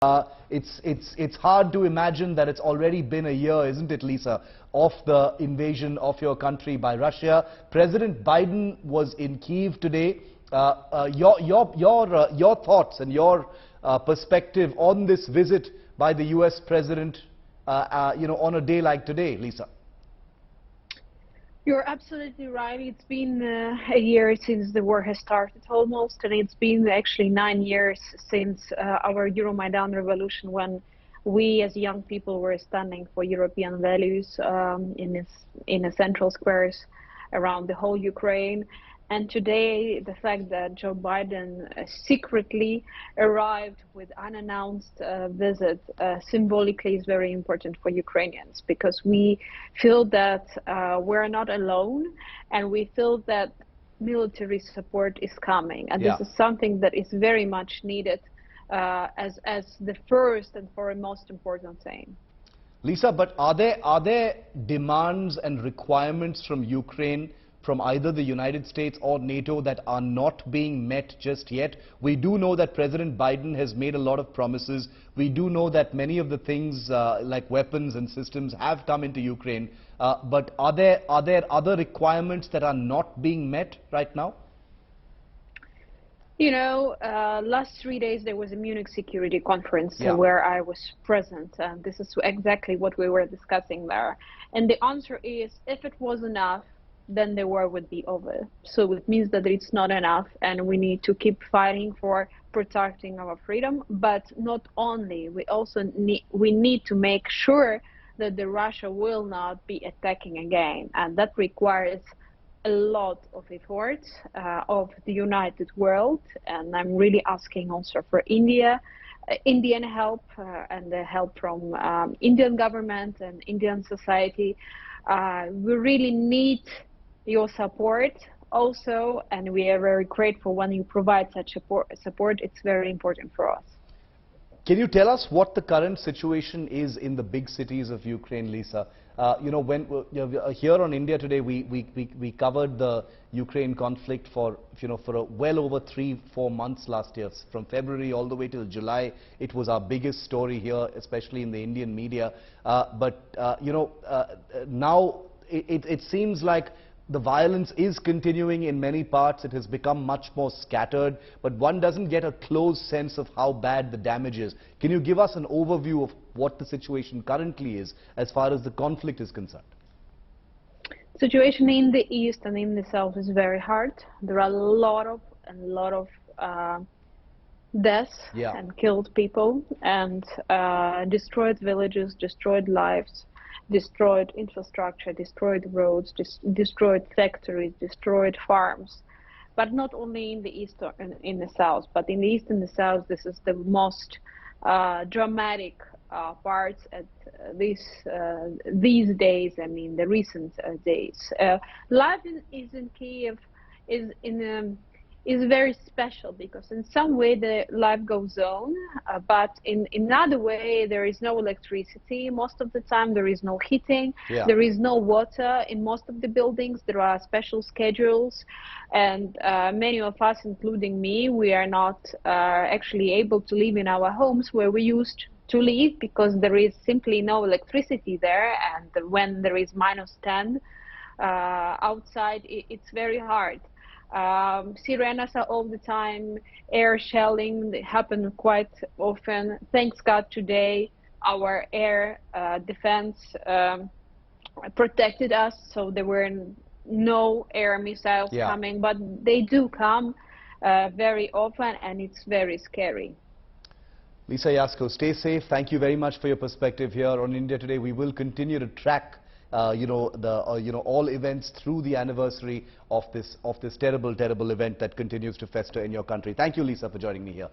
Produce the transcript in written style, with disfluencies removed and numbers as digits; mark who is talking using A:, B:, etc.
A: It's hard to imagine that it's already been a year, isn't it, Lisa, of the invasion of your country by Russia. President Biden was in Kyiv today. Your thoughts and your perspective on this visit by the U.S. President, on a day like today, Lisa.
B: You're absolutely right. It's been a year since the war has started almost, and it's been actually 9 years since our Euromaidan revolution, when we as young people were standing for European values in the central squares around the whole Ukraine. And today, the fact that Joe Biden secretly arrived with unannounced visit symbolically is very important for Ukrainians, because we feel that we're not alone, and we feel that military support is coming. And this is something that is very much needed as the first and foremost important thing.
A: Lisa, but are there demands and requirements from Ukraine, from either the United States or NATO, that are not being met just yet? We do know that President Biden has made a lot of promises. We do know that many of the things like weapons and systems have come into Ukraine. But are there other requirements that are not being met right now?
B: You know, last 3 days there was a Munich security conference where I was present, and this is exactly what we were discussing there. And the answer is, if it was enough, then the war would be over. So it means that it's not enough, and we need to keep fighting for protecting our freedom. But not only, we also need to make sure that the Russia will not be attacking again, and that requires a lot of efforts of the united world. And I'm really asking also for Indian help and the help from Indian government and Indian society. We really need your support also, and we are very grateful when you provide such support. It's very important for us.
A: Can you tell us what the current situation is in the big cities of Ukraine, Lisa? Here on India Today, we covered the Ukraine conflict for well over 3-4 months last year. From February all the way till July, it was our biggest story here, especially in the Indian media. Now it seems like the violence is continuing in many parts. It has become much more scattered, but one doesn't get a close sense of how bad the damage is. Can you give us an overview of what the situation currently is as far as the conflict is concerned?
B: Situation in the east and in the south is very hard. There are a lot of deaths and killed people, and destroyed villages, destroyed lives, destroyed infrastructure, destroyed roads, destroyed factories, destroyed farms. But not only in the east or in the south, but in the east and the south, this is the most dramatic parts at these days. I mean, the recent days. Life in Kyiv is very special, because in some way the life goes on, but in another way there is no electricity most of the time, there is no heating, there is no water in most of the buildings. There are special schedules, and many of us, including me, we are not actually able to live in our homes where we used to live, because there is simply no electricity there, and when there is -10 outside, it's very hard. Sirenas are all the time, air shelling, they happen quite often. Thanks God today our air defense protected us, so there were no air missiles coming, but they do come very often, and it's very scary.
A: Lisa Yasko, stay safe. Thank you very much for your perspective here on India Today. We will continue to track all events through the anniversary of this terrible event that continues to fester in your country. Thank you, Lisa, for joining me here.